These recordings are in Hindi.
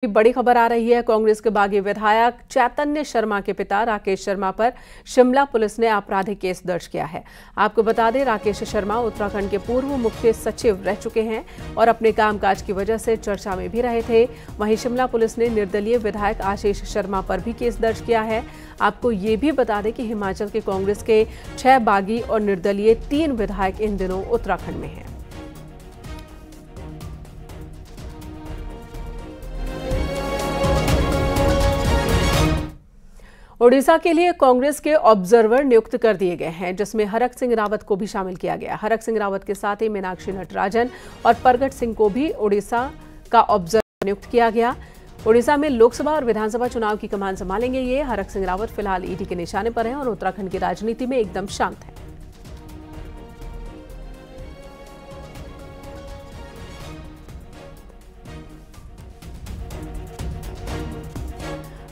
बड़ी खबर आ रही है। कांग्रेस के बागी विधायक चैतन्य शर्मा के पिता राकेश शर्मा पर शिमला पुलिस ने आपराधिक केस दर्ज किया है। आपको बता दें, राकेश शर्मा उत्तराखंड के पूर्व मुख्य सचिव रह चुके हैं और अपने कामकाज की वजह से चर्चा में भी रहे थे। वहीं शिमला पुलिस ने निर्दलीय विधायक आशीष शर्मा पर भी केस दर्ज किया है। आपको ये भी बता दें कि हिमाचल के कांग्रेस के 6 बागी और निर्दलीय 3 विधायक इन दिनों उत्तराखंड में हैं। ओडिशा के लिए कांग्रेस के ऑब्जर्वर नियुक्त कर दिए गए हैं, जिसमें हरक सिंह रावत को भी शामिल किया गया। हरक सिंह रावत के साथ ही मीनाक्षी नटराजन और परगट सिंह को भी ओडिशा का ऑब्जर्वर नियुक्त किया गया। ओडिशा में लोकसभा और विधानसभा चुनाव की कमान संभालेंगे ये। हरक सिंह रावत फिलहाल ईडी के निशाने पर हैं और उत्तराखंड की राजनीति में एकदम शांत है।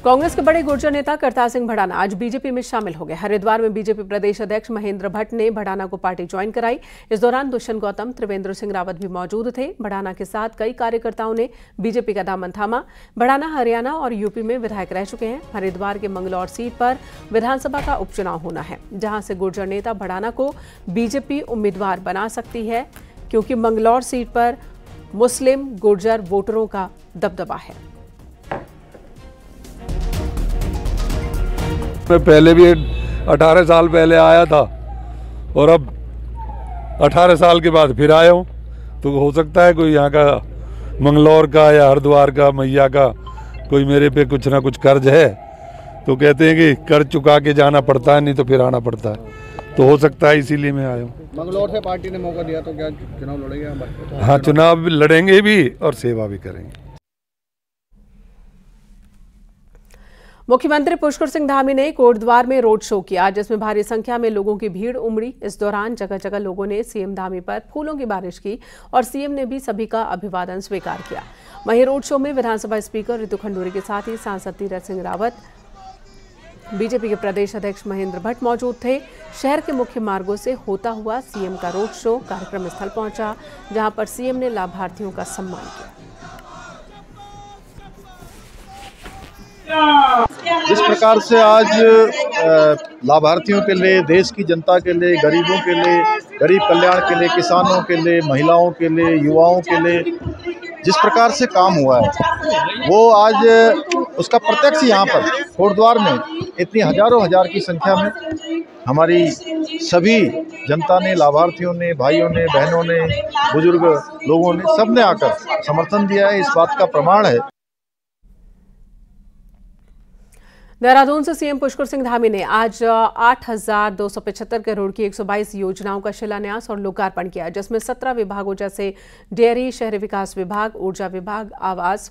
कांग्रेस के बड़े गुर्जर नेता करतार सिंह भड़ाना आज बीजेपी में शामिल हो गए। हरिद्वार में बीजेपी प्रदेश अध्यक्ष महेंद्र भट्ट ने भड़ाना को पार्टी ज्वाइन कराई। इस दौरान दुष्यंत गौतम, त्रिवेंद्र सिंह रावत भी मौजूद थे। भड़ाना के साथ कई कार्यकर्ताओं ने बीजेपी का दामन थामा। भड़ाना हरियाणा और यूपी में विधायक रह चुके हैं। हरिद्वार के मंगलौर सीट पर विधानसभा का उपचुनाव होना है, जहां से गुर्जर नेता भड़ाना को बीजेपी उम्मीदवार बना सकती है, क्योंकि मंगलौर सीट पर मुस्लिम गुर्जर वोटरों का दबदबा है। मैं पहले भी 18 साल पहले आया था और अब 18 साल के बाद फिर आया हूँ, तो हो सकता है कोई यहाँ का मंगलौर का या हरिद्वार का मैया का कोई मेरे पे कुछ ना कुछ कर्ज है, तो कहते हैं कि कर्ज चुका के जाना पड़ता है, नहीं तो फिर आना पड़ता है, तो हो सकता है इसीलिए मैं आया हूँ। मंगलौर से पार्टी ने मौका दिया तो क्या चुनाव लड़ेंगे? हाँ, चुनाव लड़ेंगे भी और सेवा भी करेंगे। मुख्यमंत्री पुष्कर सिंह धामी ने कोटद्वार में रोड शो किया, जिसमें भारी संख्या में लोगों की भीड़ उमड़ी। इस दौरान जगह जगह लोगों ने सीएम धामी पर फूलों की बारिश की और सीएम ने भी सभी का अभिवादन स्वीकार किया। वहीं रोड शो में विधानसभा स्पीकर रितु खंडूरी के साथ ही सांसद तीरथ सिंह रावत, बीजेपी के प्रदेश अध्यक्ष महेंद्र भट्ट मौजूद थे। शहर के मुख्य मार्गों से होता हुआ सीएम का रोड शो कार्यक्रम स्थल पहुंचा, जहां पर सीएम ने लाभार्थियों का सम्मान किया। जिस प्रकार से आज लाभार्थियों के लिए, देश की जनता के लिए, गरीबों के लिए, गरीब कल्याण के लिए, किसानों के लिए, महिलाओं के लिए, युवाओं के लिए जिस प्रकार से काम हुआ है, वो आज उसका प्रत्यक्ष यहाँ पर कोटद्वार में इतनी हजारों हजार की संख्या में हमारी सभी जनता ने, लाभार्थियों ने, भाइयों ने, बहनों ने, बुजुर्ग लोगों ने, सबने आकर समर्थन दिया है। इस बात का प्रमाण है। देहरादून से सीएम पुष्कर सिंह धामी ने आज 8,275 करोड़ की 122 योजनाओं का शिलान्यास और लोकार्पण किया, जिसमें 17 विभागों जैसे डेयरी, शहरी विकास विभाग, ऊर्जा विभाग, आवास,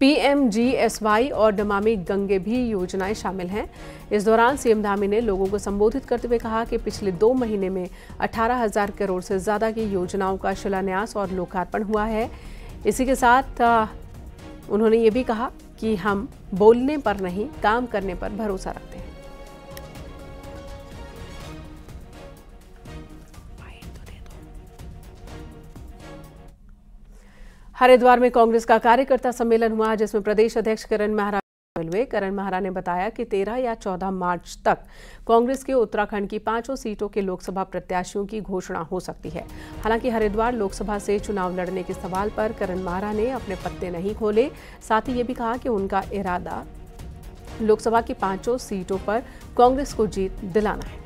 PMGSY और नमामि गंगे भी योजनाएं शामिल हैं। इस दौरान सीएम धामी ने लोगों को संबोधित करते हुए कहा कि पिछले 2 महीने में 18,000 करोड़ से ज्यादा की योजनाओं का शिलान्यास और लोकार्पण हुआ है। इसी के साथ उन्होंने ये भी कहा कि हम बोलने पर नहीं, काम करने पर भरोसा रखते हैं। हरिद्वार में कांग्रेस का कार्यकर्ता सम्मेलन हुआ, जिसमें प्रदेश अध्यक्ष करण महारा शामिल हुए। करण महारा ने बताया कि 13 या 14 मार्च तक कांग्रेस के उत्तराखंड की 5 सीटों के लोकसभा प्रत्याशियों की घोषणा हो सकती है। हालांकि हरिद्वार लोकसभा से चुनाव लड़ने के सवाल पर करण महारा ने अपने पत्ते नहीं खोले। साथ ही ये भी कहा कि उनका इरादा लोकसभा की 5 सीटों पर कांग्रेस को जीत दिलाना है।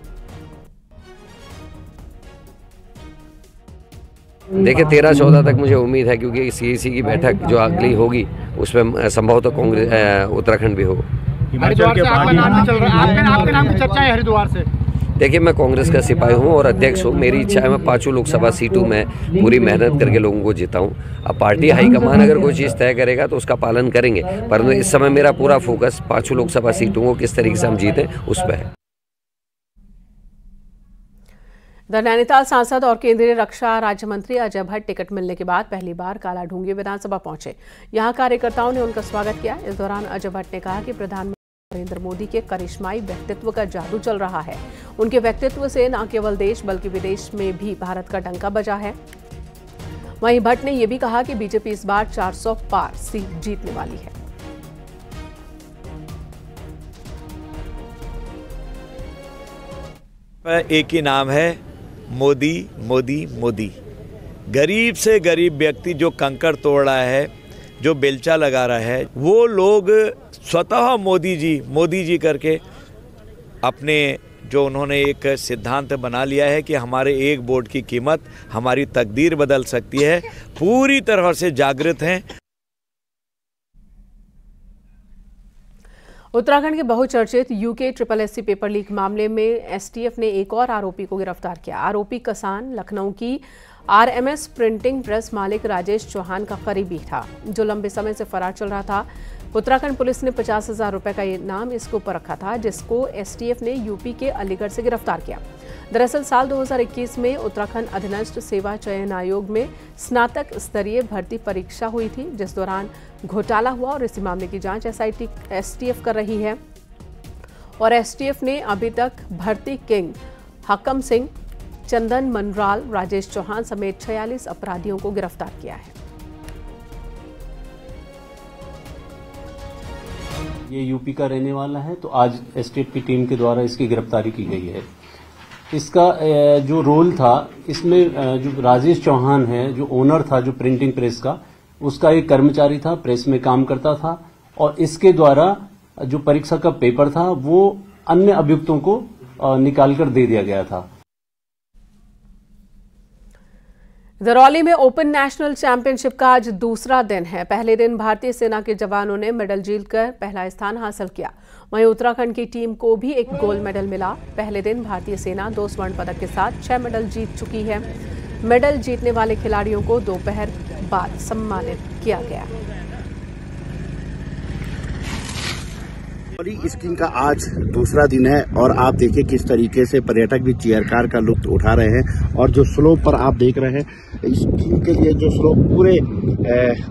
देखिए, 13-14 तक मुझे उम्मीद है, क्योंकि CEC की बैठक जो अगली होगी उसमें संभवतः कांग्रेस उत्तराखंड भी हो। हरिद्वार से आपका नाम भी चल रहा है, आपके नाम की चर्चा है हरिद्वार से। देखिए, मैं कांग्रेस का सिपाही हूं और अध्यक्ष हूं। मेरी इच्छा है मैं 5 लोकसभा सीटों में पूरी मेहनत करके लोगों को जिताऊं। अब पार्टी हाईकमान अगर कोई चीज़ तय करेगा तो उसका पालन करेंगे, परंतु इस समय मेरा पूरा फोकस 5 लोकसभा सीटों को किस तरीके से हम जीतें उस पर है। नैनीताल सांसद और केंद्रीय रक्षा राज्य मंत्री अजय भट्ट टिकट मिलने के बाद पहली बार कालाढूंगी विधानसभा पहुंचे। यहां कार्यकर्ताओं ने उनका स्वागत किया। इस दौरान अजय भट्ट ने कहा कि प्रधानमंत्री नरेंद्र मोदी के करिश्माई व्यक्तित्व का जादू चल रहा है। उनके व्यक्तित्व से न केवल देश बल्कि विदेश में भी भारत का डंका बजा है। वहीं भट्ट ने यह भी कहा कि बीजेपी इस बार 400 पार सीट जीतने वाली है। एक ही नाम है, मोदी मोदी मोदी। गरीब से गरीब व्यक्ति जो कंकड़ तोड़ रहा है, जो बेलचा लगा रहा है, वो लोग स्वतः मोदी जी करके अपने जो उन्होंने एक सिद्धांत बना लिया है कि हमारे एक वोट की कीमत हमारी तकदीर बदल सकती है, पूरी तरह से जागृत हैं। उत्तराखंड के बहुचर्चित यूके SSSC पेपर लीक मामले में एसटीएफ ने एक और आरोपी को गिरफ्तार किया। आरोपी कसान लखनऊ की RMS प्रिंटिंग प्रेस मालिक राजेश चौहान का करीबी था, जो लंबे समय से फरार चल रहा था। उत्तराखंड पुलिस ने 50,000 रुपए का इनाम इसके ऊपर रखा था, जिसको एसटीएफ ने यूपी के अलीगढ़ से गिरफ्तार किया। दरअसल साल 2021 में उत्तराखंड अधीनस्थ सेवा चयन आयोग में स्नातक स्तरीय भर्ती परीक्षा हुई थी, जिस दौरान घोटाला हुआ और इसी मामले की जांच एसटीएफ कर रही है। और एसटीएफ ने अभी तक भर्ती किंग हकम सिंह, चंदन मनराल, राजेश चौहान समेत 46 अपराधियों को गिरफ्तार किया है। ये यूपी का रहने वाला है, तो आज एसटीएफ की टीम के द्वारा इसकी गिरफ्तारी की गई है। इसका जो रोल था, इसमें जो राजेश चौहान है, जो ओनर था जो प्रिंटिंग प्रेस का, उसका एक कर्मचारी था, प्रेस में काम करता था, और इसके द्वारा जो परीक्षा का पेपर था वो अन्य अभियुक्तों को निकालकर दे दिया गया था। दरौली में ओपन नेशनल चैंपियनशिप का आज दूसरा दिन है। पहले दिन भारतीय सेना के जवानों ने मेडल जीतकर पहला स्थान हासिल किया। वहीं उत्तराखंड की टीम को भी एक गोल्ड मेडल मिला। पहले दिन भारतीय सेना 2 स्वर्ण पदक के साथ 6 मेडल जीत चुकी है। मेडल जीतने वाले खिलाड़ियों को दोपहर बाद सम्मानित किया गया। स्कीइंग का आज दूसरा दिन है और आप देखिए किस तरीके से पर्यटक भी चेयर कार का लुत्फ उठा रहे हैं। और जो स्लोप पर आप देख रहे हैं, स्कीइंग के लिए जो स्लोप पूरे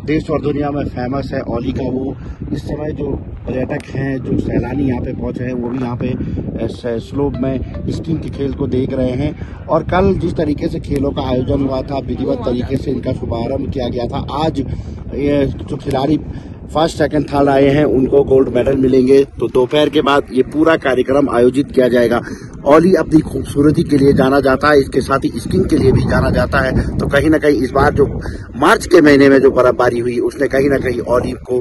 देश और दुनिया में फेमस है, औली का, वो इस समय जो पर्यटक हैं, जो सैलानी यहाँ पे पहुंचे हैं, वो भी यहाँ पे स्लोप में स्कीइंग के खेल को देख रहे हैं। और कल जिस तरीके से खेलों का आयोजन हुआ था, विधिवत तरीके से इनका शुभारंभ किया गया था। आज जो खिलाड़ी फर्स्ट सेकंड थर्ड आए हैं उनको गोल्ड मेडल मिलेंगे। तो दोपहर के बाद ये पूरा कार्यक्रम आयोजित किया जाएगा। औली अपनी खूबसूरती के लिए जाना जाता है, इसके साथ ही स्कीइंग के लिए भी जाना जाता है। तो कहीं ना कहीं इस बार जो मार्च के महीने में जो बर्फबारी हुई, उसने कहीं ना कहीं औली को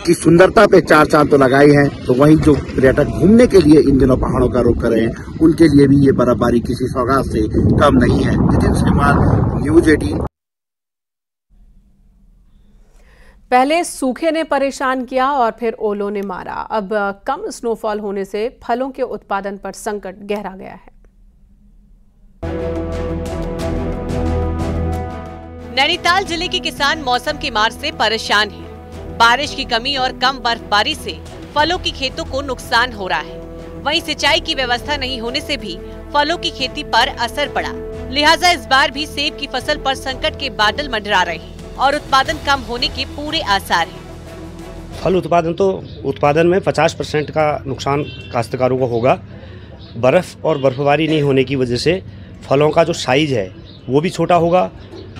की सुंदरता पे 4 चांद तो लगाए हैं। तो वहीं जो पर्यटक घूमने के लिए इन दिनों पहाड़ों का रुख कर रहे हैं, उनके लिए भी ये बर्फबारी किसी सौगात से कम नहीं है। नितिन सिंह, न्यूज 18। पहले सूखे ने परेशान किया और फिर ओलों ने मारा। अब कम स्नोफॉल होने से फलों के उत्पादन पर संकट गहरा गया है। नैनीताल जिले के किसान मौसम की मार से परेशान हैं। बारिश की कमी और कम बर्फबारी से फलों की खेतों को नुकसान हो रहा है। वहीं सिंचाई की व्यवस्था नहीं होने से भी फलों की खेती पर असर पड़ा। लिहाजा इस बार भी सेब की फसल पर संकट के बादल मंडरा रहे हैं और उत्पादन कम होने के पूरे आसार हैं। फल उत्पादन में 50% का नुकसान काश्तकारों को होगा। बर्फ और बर्फबारी नहीं होने की वजह से फलों का जो साइज है वो भी छोटा होगा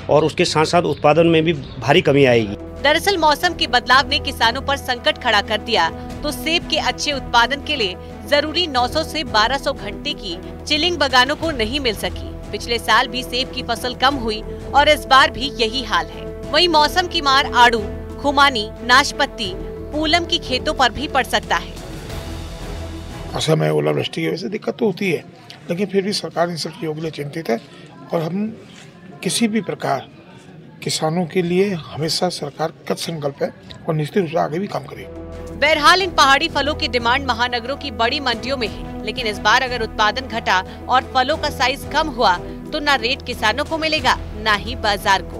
और उसके साथ साथ उत्पादन में भी भारी कमी आएगी। दरअसल मौसम के बदलाव ने किसानों पर संकट खड़ा कर दिया, तो सेब के अच्छे उत्पादन के लिए जरूरी 900 से 1200 घंटे की चिलिंग बागानों को नहीं मिल सकी। पिछले साल भी सेब की फसल कम हुई और इस बार भी यही हाल है। वहीं मौसम की मार आड़ू, खुमानी, नाशपत्ती, पूलम की खेतों पर भी पड़ सकता है। असम में ओलावृष्टि की वजह से दिक्कत तो होती है, लेकिन फिर भी सरकार इन सब चीजों के लिए चिंतित है और हम किसी भी प्रकार किसानों के लिए हमेशा सरकार कृत संकल्प है और निश्चित रूप से आगे भी काम करेगी। बहरहाल इन पहाड़ी फलों की डिमांड महानगरों की बड़ी मंडियों में है, लेकिन इस बार अगर उत्पादन घटा और फलों का साइज कम हुआ तो न रेट किसानों को मिलेगा, न ही बाजार को।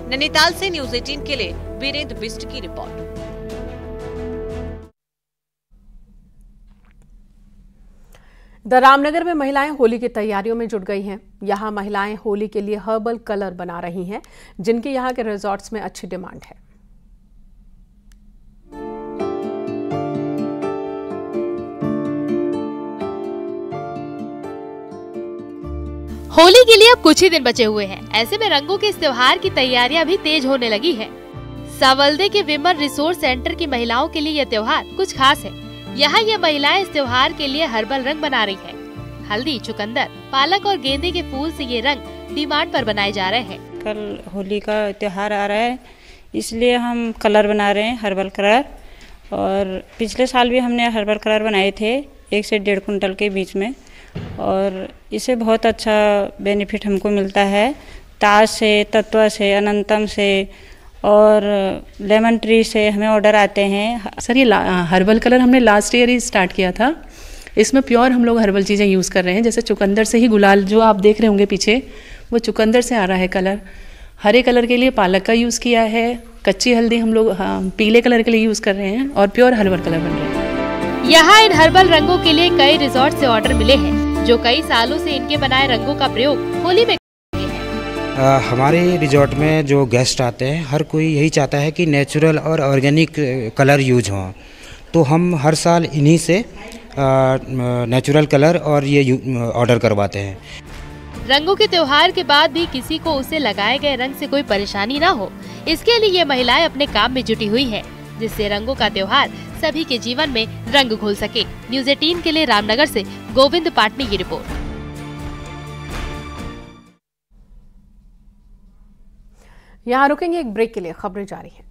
नैनीताल से न्यूज 18 के लिए वीरेंद्र बिष्ट की रिपोर्ट। रामनगर में महिलाएं होली की तैयारियों में जुट गई हैं। यहां महिलाएं होली के लिए हर्बल कलर बना रही हैं, जिनकी यहां के रिजॉर्ट्स में अच्छी डिमांड है। होली के लिए अब कुछ ही दिन बचे हुए हैं। ऐसे में रंगों के इस त्योहार की तैयारियां भी तेज होने लगी है। सावलदे के विमर रिसोर्स सेंटर की महिलाओं के लिए यह त्योहार कुछ खास है। यहाँ ये महिलाएं इस त्योहार के लिए हर्बल रंग बना रही है। हल्दी, चुकंदर, पालक और गेंदे के फूल से ये रंग डिमांड पर बनाए जा रहे हैं। कल होली का त्योहार आ रहा है, इसलिए हम कलर बना रहे हैं, हर्बल कलर। और पिछले साल भी हमने हर्बल कलर बनाए थे 1 से 1.5 कुंटल के बीच में, और इसे बहुत अच्छा बेनिफिट हमको मिलता है। ताज से, तत्व से, अनंतम से और लेमन ट्री से हमें ऑर्डर आते हैं। सर, ये हर्बल कलर हमने लास्ट ईयर ही स्टार्ट किया था। इसमें प्योर हम लोग हर्बल चीज़ें यूज़ कर रहे हैं। जैसे चुकंदर से ही गुलाल जो आप देख रहे होंगे पीछे, वो चुकंदर से आ रहा है कलर। हरे कलर के लिए पालक का यूज़ किया है। कच्ची हल्दी हम लोग पीले कलर के लिए यूज़ कर रहे हैं और प्योर हर्बल कलर बन रहे हैं। यहाँ इन हर्बल रंगों के लिए कई रिजॉर्ट से ऑर्डर मिले हैं, जो कई सालों से इनके बनाए रंगों का प्रयोग होली में हमारे रिजॉर्ट में जो गेस्ट आते हैं, हर कोई यही चाहता है कि नेचुरल और ऑर्गेनिक कलर यूज हों, तो हम हर साल इन्हीं से नेचुरल कलर और ये ऑर्डर करवाते हैं। रंगों के त्योहार के बाद भी किसी को उसे लगाए गए रंग से कोई परेशानी ना हो, इसके लिए ये महिलाएं अपने काम में जुटी हुई है, जिससे रंगों का त्योहार सभी के जीवन में रंग घोल सके। न्यूज़ 18 के लिए रामनगर से गोविंद पाटनी की रिपोर्ट। यहाँ रुकेंगे एक ब्रेक के लिए, खबरें जारी हैं।